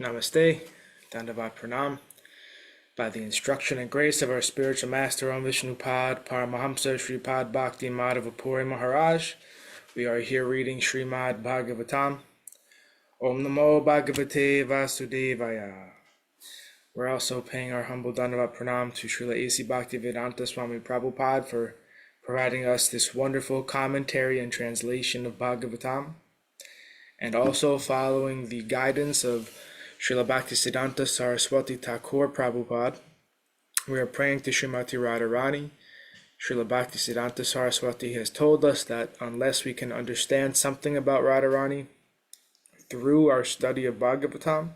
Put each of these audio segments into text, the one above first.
Namaste, Dandava Pranam. By the instruction and grace of our spiritual master Om Vishnupad, Paramahamsa Sripad Bhakti Madhava Puri Maharaj, we are here reading Srimad Bhagavatam. Om Namo Bhagavate Vasudevaya. We're also paying our humble Dandava Pranam to Srila A.C. Bhakti Vedanta Swami Prabhupada for providing us this wonderful commentary and translation of Bhagavatam, and also following the guidance of Srila Bhaktisiddhanta Saraswati Thakur Prabhupada. We are praying to Srimati Radharani. Srila Bhaktisiddhanta Saraswati has told us that unless we can understand something about Radharani through our study of Bhagavatam,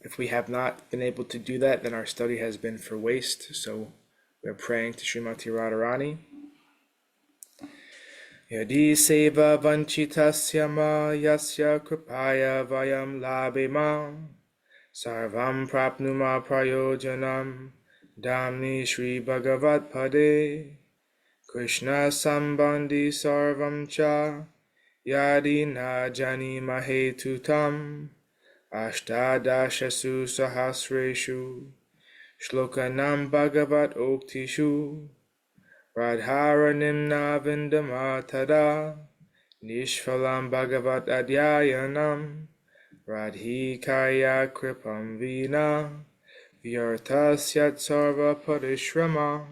if we have not been able to do that, then our study has been for waste. So we are praying to Srimati Radharani. Yadi seva vanchitasya ma yasya kripaya vayam labhema sarvam prapnuma prayojanam damni Shri Bhagavat Pade Krishna sambandhi sarvam cha yadi na jani mahetutam ashtadashasu sahasreshu shlokanam Bhagavat oktishu Radharanim Navindamatara Nishphalam Bhagavat Adhyayanam Radhikaya Kripam Vina Vyartasyat Sarva Parishrama.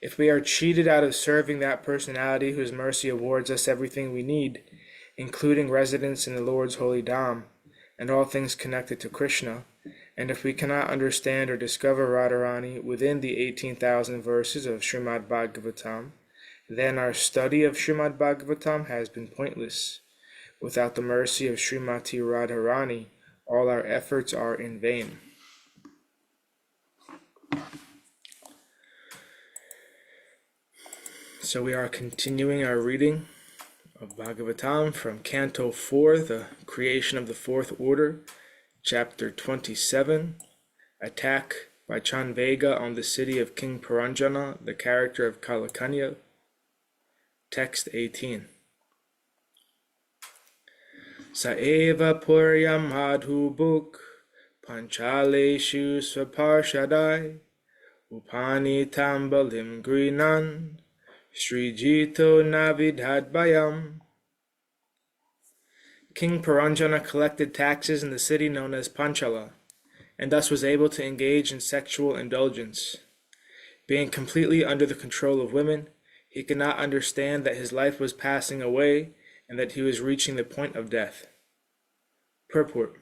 If we are cheated out of serving that personality whose mercy awards us everything we need, including residence in the Lord's holy Dham and all things connected to Krishna, and if we cannot understand or discover Radharani within the 18,000 verses of Srimad Bhagavatam, then our study of Srimad Bhagavatam has been pointless. Without the mercy of Srimati Radharani, all our efforts are in vain. So we are continuing our reading of Bhagavatam from Canto 4, the creation of the fourth order, Chapter 27, Attack by Caṇḍavega on the city of King Purañjana, the character of Kālakanyā. Text 18. Saeva puryam madhubuk panchaleshu svaparshadai upani tambalim grinan srijito navidhadbayam. King Purañjana collected taxes in the city known as Panchala, and thus was able to engage in sexual indulgence. Being completely under the control of women, he could not understand that his life was passing away and that he was reaching the point of death. Purport.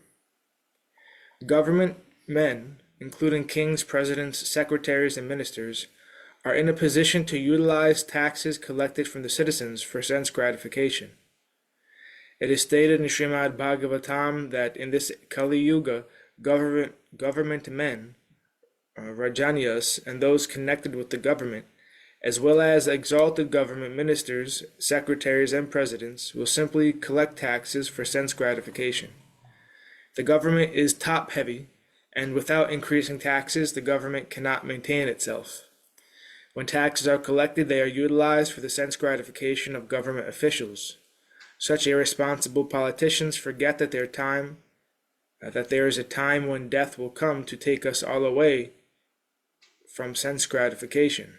Government men, including kings, presidents, secretaries, and ministers, are in a position to utilize taxes collected from the citizens for sense gratification. It is stated in Srimad Bhagavatam that in this Kali Yuga, government men, Rajanyas, and those connected with the government, as well as exalted government ministers, secretaries, and presidents, will simply collect taxes for sense gratification. The government is top-heavy, and without increasing taxes, the government cannot maintain itself. When taxes are collected, they are utilized for the sense gratification of government officials. Such irresponsible politicians forget that there is a time when death will come to take us all away from sense gratification.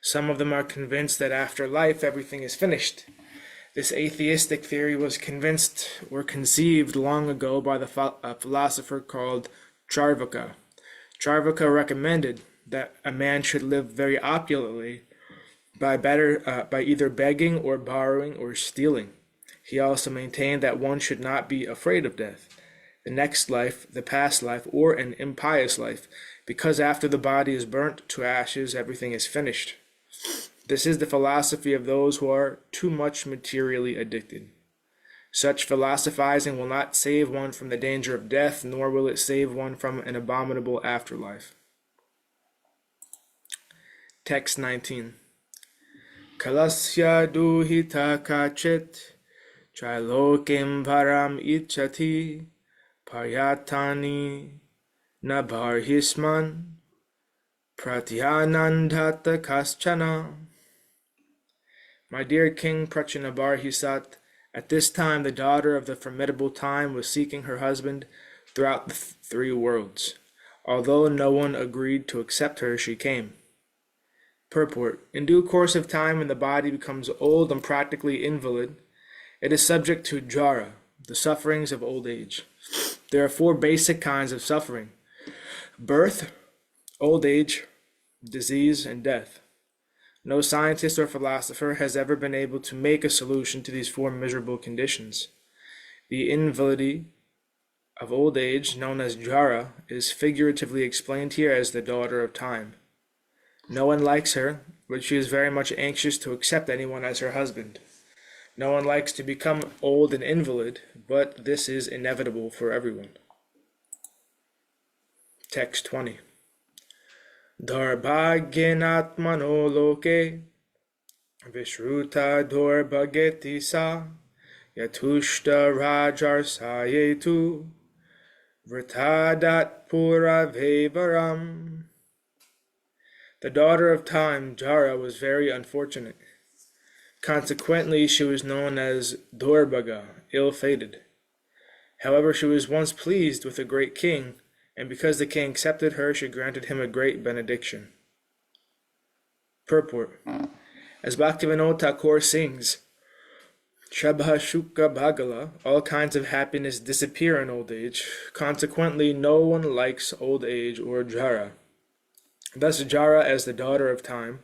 Some of them are convinced that after life everything is finished. This atheistic theory was conceived long ago by a philosopher called Charvaka. Charvaka recommended that a man should live very opulently by either begging or borrowing or stealing. He also maintained that one should not be afraid of death, the next life, the past life, or an impious life, because after the body is burnt to ashes, everything is finished. This is the philosophy of those who are too much materially addicted. Such philosophizing will not save one from the danger of death, nor will it save one from an abominable afterlife. Text 19. Kalasya duhita kachit Trilokim param ichati paryatani nabarhisman pratyanandata kaschana. My dear King Prachanabarhisat, At this time, the daughter of the formidable time was seeking her husband throughout the three worlds. Although no one agreed to accept her, she came. Purport. In due course of time, when the body becomes old and practically invalid, it is subject to jara, the sufferings of old age. There are four basic kinds of suffering: birth, old age, disease, and death. No scientist or philosopher has ever been able to make a solution to these four miserable conditions. The invalidity of old age, known as jara, is figuratively explained here as the daughter of time. No one likes her, but she is very much anxious to accept anyone as her husband. No one likes to become old and invalid, but this is inevitable for everyone. Text 20. Darbhagyanatmano loke Vishruta Darbhageti sa Yatushta Rajarsayetu Vrtadat Pura Vevaram. The daughter of time, Jara, was very unfortunate. Consequently, she was known as Darbhaga, ill-fated. However, she was once pleased with a great king, and because the king accepted her, she granted him a great benediction. Purport. As Bhaktivinoda Thakur sings, Shabha Shukha Bhagala, all kinds of happiness disappear in old age. Consequently, no one likes old age or Jara. Thus, Jara, as the daughter of time,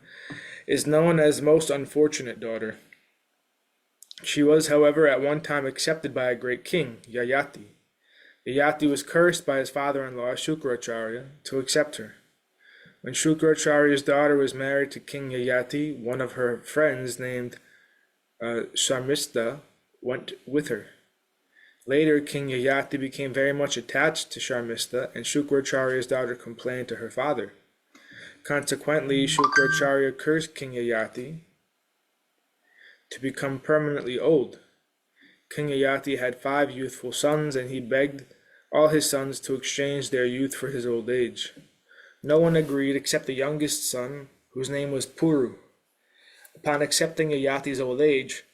is known as most unfortunate daughter. She was, however, at one time accepted by a great king, Yayati. Yayati was cursed by his father-in-law, Shukracharya, to accept her. When Shukracharya's daughter was married to King Yayati, one of her friends named Sharmista went with her. Later, King Yayati became very much attached to Sharmista, and Shukracharya's daughter complained to her father. Consequently, Shukracharya cursed King Yayati to become permanently old. King Yayati had 5 youthful sons, and he begged all his sons to exchange their youth for his old age. No one agreed except the youngest son, whose name was Puru. Upon accepting Yayati's old age,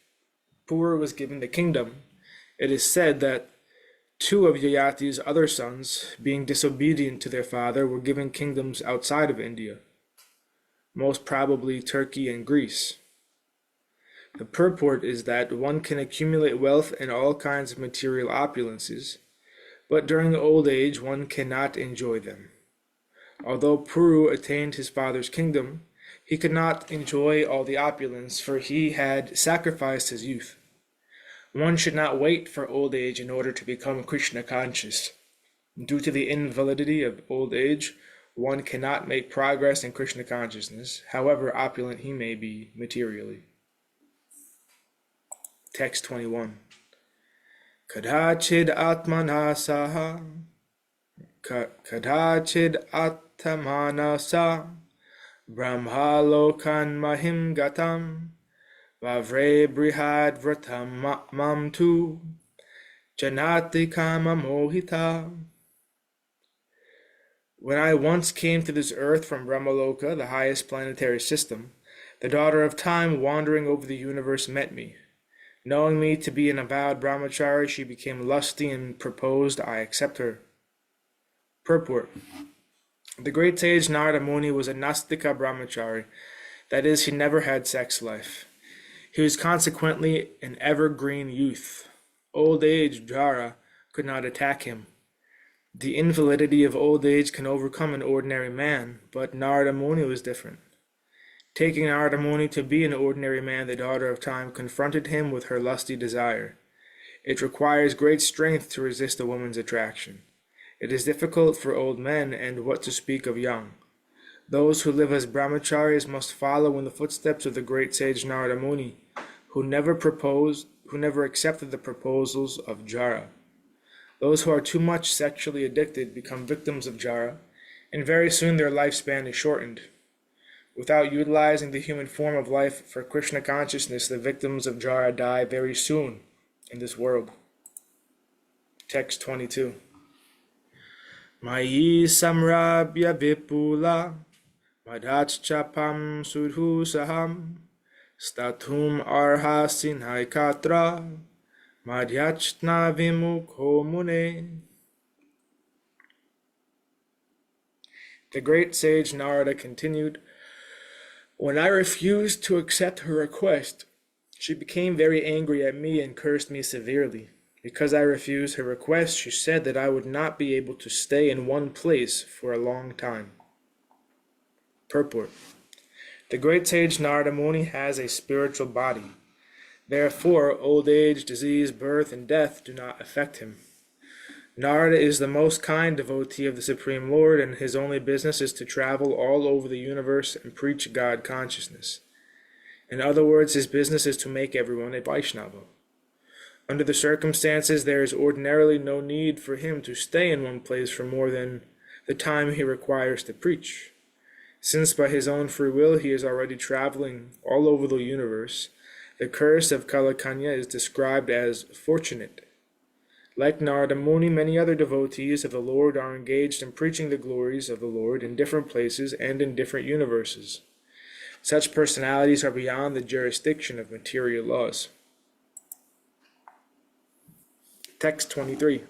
Puru was given the kingdom. It is said that 2 of Yayati's other sons, being disobedient to their father, were given kingdoms outside of India, most probably Turkey and Greece. The purport is that one can accumulate wealth and all kinds of material opulences, but during old age one cannot enjoy them. Although Puru attained his father's kingdom, he could not enjoy all the opulence, for he had sacrificed his youth. One should not wait for old age in order to become Krishna conscious. Due to the invalidity of old age, one cannot make progress in Krishna consciousness, however opulent he may be materially. Text 21. Kadachid atmana saha Kadachid atmana sa Brahmalokan mahim gatam Vavre brihad vratam mam tu Janati kama mohita. When I once came to this earth from Brahmaloka, the highest planetary system, the daughter of time wandering over the universe met me. Knowing me to be an avowed brahmachari, she became lusty and proposed I accept her. Purport. The great sage Narada Muni was a Nastika brahmachari, that is, he never had sex life. He was consequently an evergreen youth. Old age, Jara, could not attack him. The invalidity of old age can overcome an ordinary man, but Narada Muni was different. Taking Narada Muni to be an ordinary man, the daughter of time confronted him with her lusty desire. It requires great strength to resist a woman's attraction. It is difficult for old men, and what to speak of young. Those who live as brahmacharis must follow in the footsteps of the great sage Narada Muni, who never accepted the proposals of Jara. Those who are too much sexually addicted become victims of Jara, and very soon their lifespan is shortened. Without utilizing the human form of life for Krishna consciousness, the victims of Jara die very soon in this world. Text 22. Mayi samrabhya vipula madhachapam sudhu saham statum arha sinhai katra madhyachna vimukho mune. The great sage Narada continued, when I refused to accept her request, she became very angry at me and cursed me severely. Because I refused her request, she said that I would not be able to stay in one place for a long time. Purport. The great sage Narada Muni has a spiritual body. Therefore, old age, disease, birth, and death do not affect him. Narada is the most kind devotee of the Supreme Lord, and his only business is to travel all over the universe and preach God consciousness. In other words, his business is to make everyone a Vaishnava. Under the circumstances, there is ordinarily no need for him to stay in one place for more than the time he requires to preach. Since by his own free will he is already traveling all over the universe, the curse of Kālakanyā is described as fortunate. Like Narada Muni, many other devotees of the Lord are engaged in preaching the glories of the Lord in different places and in different universes. Such personalities are beyond the jurisdiction of material laws. Text 23.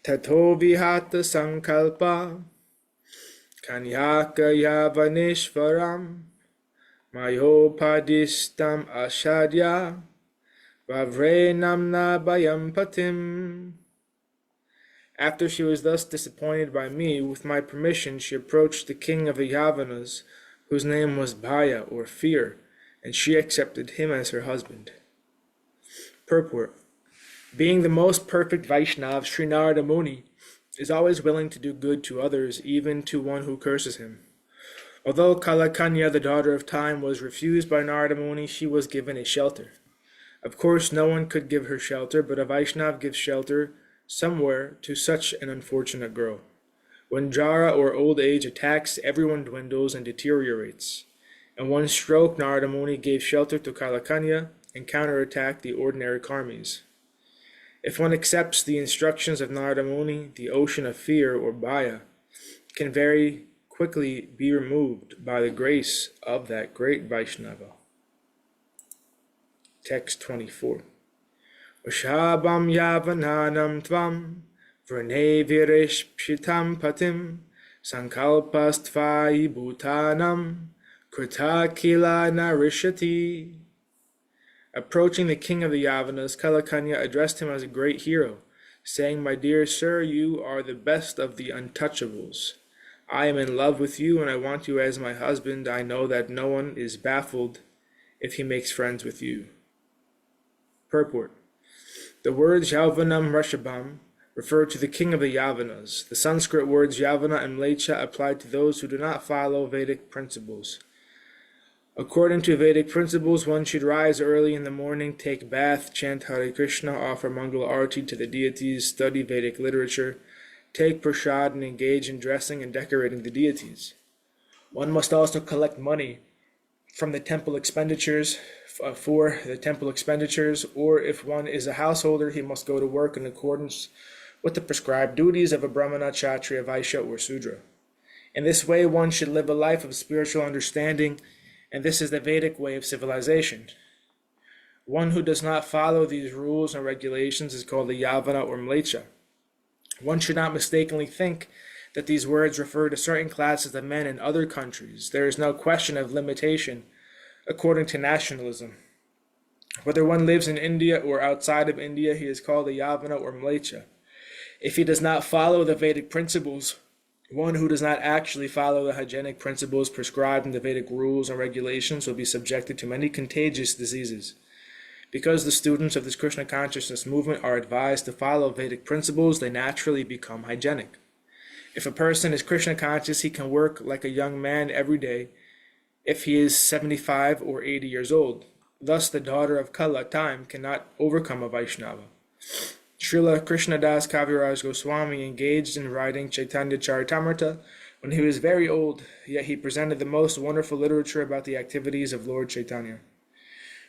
Tato vihata sankalpa kanyaka yavaneshvaram mayopadistam ashadya Vavre namna bayam patim. After she was thus disappointed by me, with my permission she approached the king of the Yavanas, whose name was Bhaya, or fear, and she accepted him as her husband. Purport. Being the most perfect Vaishnava, Sri Narada Muni is always willing to do good to others, even to one who curses him. Although Kālakanyā, the daughter of time, was refused by Narada Muni, she was given a shelter. Of course, no one could give her shelter, but a Vaishnava gives shelter somewhere to such an unfortunate girl. When Jara or old age attacks, everyone dwindles and deteriorates. In one stroke, Narada Muni gave shelter to Kālakanyā and counterattacked the ordinary karmis. If one accepts the instructions of Narada Muni, the ocean of fear, or Bhaya, can very quickly be removed by the grace of that great Vaishnava. Text 24. Vashabam yavananam tvam vrane virishpshitam patim sankalpastvai bhutanam kritakila narishati. Approaching the king of the Yavanas, Kālakanyā addressed him as a great hero, saying, My dear sir, you are the best of the untouchables. I am in love with you and I want you as my husband. I know that no one is baffled if he makes friends with you. Purport. The words Yavanam Rishabham refer to the king of the Yavanas. The Sanskrit words Yavana and Mlecha apply to those who do not follow Vedic principles. According to Vedic principles, one should rise early in the morning, take bath, chant Hare Krishna, offer Mangala Arati to the deities, study Vedic literature, take prasad, and engage in dressing and decorating the deities. One must also collect money from the temple expenditures, or if one is a householder, he must go to work in accordance with the prescribed duties of a Brahmana, Kshatriya, Vaishya, or Sudra. In this way, one should live a life of spiritual understanding, and this is the Vedic way of civilization. One who does not follow these rules and regulations is called a Yavana or Mlecha. One should not mistakenly think that these words refer to certain classes of men in other countries. There is no question of limitation according to nationalism. Whether one lives in India or outside of India, he is called a Yavana or Mlecha. If he does not follow the Vedic principles, one who does not actually follow the hygienic principles prescribed in the Vedic rules and regulations will be subjected to many contagious diseases. Because the students of this Krishna consciousness movement are advised to follow Vedic principles, they naturally become hygienic. If a person is Krishna conscious, he can work like a young man every day if he is 75 or 80 years old. Thus, the daughter of Kala, time, cannot overcome a Vaishnava. Srila Krishnadas Kaviraj Goswami engaged in writing Chaitanya Charitamrita when he was very old, yet he presented the most wonderful literature about the activities of Lord Chaitanya.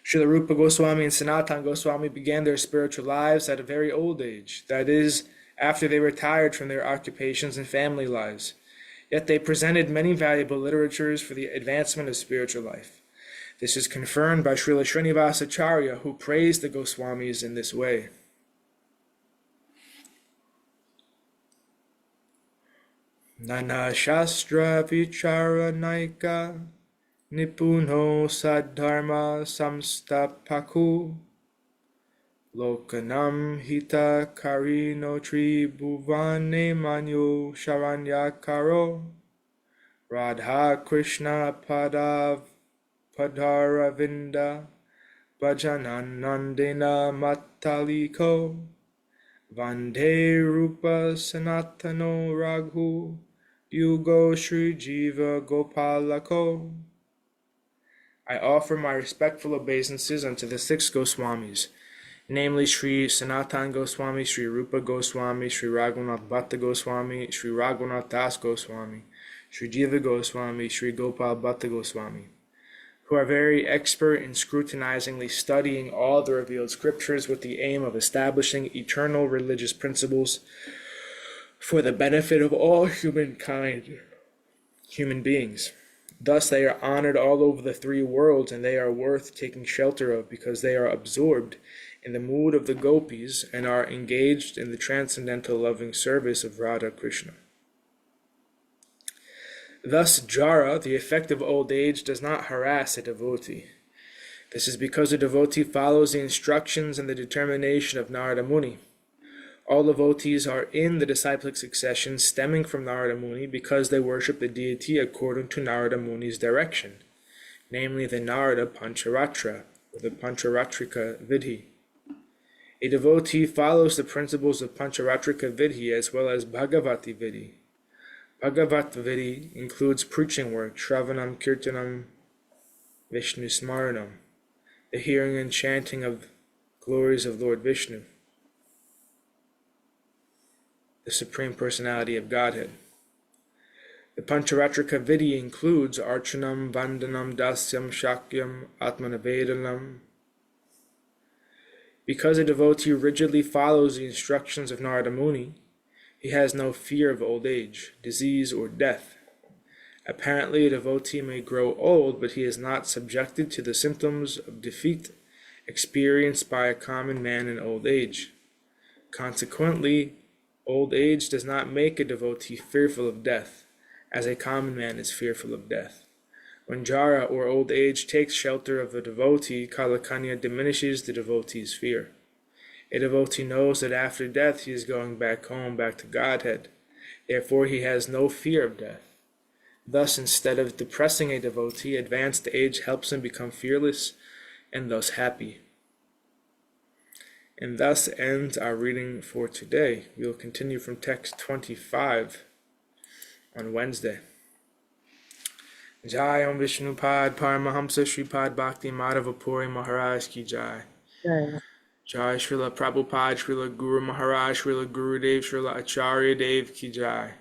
Srila Rupa Goswami and Sanatana Goswami began their spiritual lives at a very old age, that is, after they retired from their occupations and family lives. Yet they presented many valuable literatures for the advancement of spiritual life. This is confirmed by Srila Srinivasacharya, who praised the Goswamis in this way. Nana Shastra Vicharanaika Nipuno Sadharma Samstapaku Lokanam Hita Karino Tribhuvane Manyu Sharanyakaro Radha Krishna Padaravinda Bhajananandina Mataliko Vande Rupa Sanatano Raghu Yugo Sri Jiva Gopalako. I offer my respectful obeisances unto the 6 Goswamis, namely Sri Sanatan Goswami, Sri Rupa Goswami, Sri Raghunath Bhatta Goswami, Sri Raghunath Das Goswami, Sri Jiva Goswami, Sri Gopal Bhatta Goswami, who are very expert in scrutinizingly studying all the revealed scriptures with the aim of establishing eternal religious principles for the benefit of all human beings. Thus they are honored all over the 3 worlds, and they are worth taking shelter of because they are absorbed in the mood of the gopis and are engaged in the transcendental loving service of Radha Krishna. Thus jara, the effect of old age, does not harass a devotee. This is because a devotee follows the instructions and the determination of Narada Muni. All devotees are in the disciplic succession stemming from Narada Muni because they worship the deity according to Narada Muni's direction, namely the Narada Pancharatra, or the Pancharatrika Vidhi. A devotee follows the principles of Pancharatrika Vidhi as well as Bhagavati Vidhi. Bhagavat Vidhi includes preaching work, Shravanam Kirtanam Vishnu Smaranam, the hearing and chanting of glories of Lord Vishnu, the Supreme Personality of Godhead. The Pancharatrika Vidhi includes Archanam, Vandanam, Dasyam, Shakyam, Atmanavedanam. Because a devotee rigidly follows the instructions of Narada Muni, he has no fear of old age, disease, or death. Apparently, a devotee may grow old, but he is not subjected to the symptoms of defeat experienced by a common man in old age. Consequently, old age does not make a devotee fearful of death, as a common man is fearful of death. When jara or old age takes shelter of a devotee, Kālakanyā diminishes the devotee's fear. A devotee knows that after death he is going back home, back to Godhead. Therefore he has no fear of death. Thus, instead of depressing a devotee, advanced age helps him become fearless and thus happy. And thus ends our reading for today. We will continue from text 25 on Wednesday. Jai Om Vishnupad Paramahamsa Sripad Bhakti Madhava Puri Maharaj Ki Jai. Jai Srila Prabhupada Srila Guru Maharaj Srila Gurudev Srila Acharya Dev Ki Jai.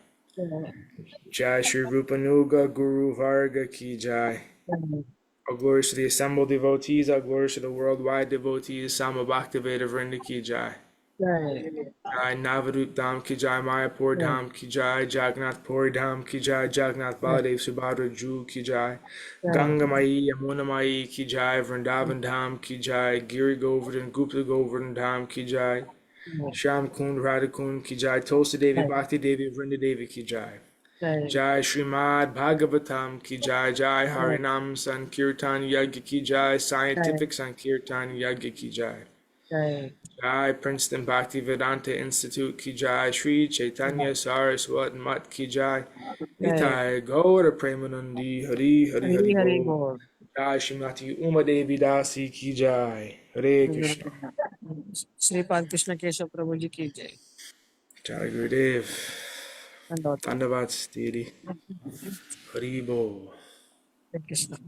Jai Sri Rupanuga Guru Varga Ki Jai. All glories to the assembled devotees, all glories to the worldwide devotees, Sama Bhaktiveda Vrinda Ki Jai. Jai Navarup Dham Ki Jai, Mayapur Dham Ki Jai, Jagannath Puri Dham Ki Jai, Jagannath Baladev Subhadra Jewel Ki Jai, Ganga Mai, Yamuna Mai Ki Jai, Vrindavan Dham Ki Jai, Giri Govardhan, Gupta Govardhan Dham Ki Jai, Sham Kund Radha Kund Ki Jai, Tulsi Devi Bhakti Devi Vrinda Devi Ki Jai. Jai Srimad Bhagavatam Ki Jai, Jai Harinam Sankirtan Yagya Ki Jai, Scientific Sankirtan Yagya Ki Jai. Jai Princeton Bhakti Vedanta Institute Ki Jai, Sri Chaitanya Saraswat Mat Ki Jai, Nitai Gaura Premanandi Hari Hari Hari Bol. Jai Srimati Uma Devi Dasi Ki Jai. Hare Krishna. Sripad Krishna Keshav Prabhu Ji Ki Jai. Jai Gurudev. Dandavad Stiri. Hari Bol. Krishna.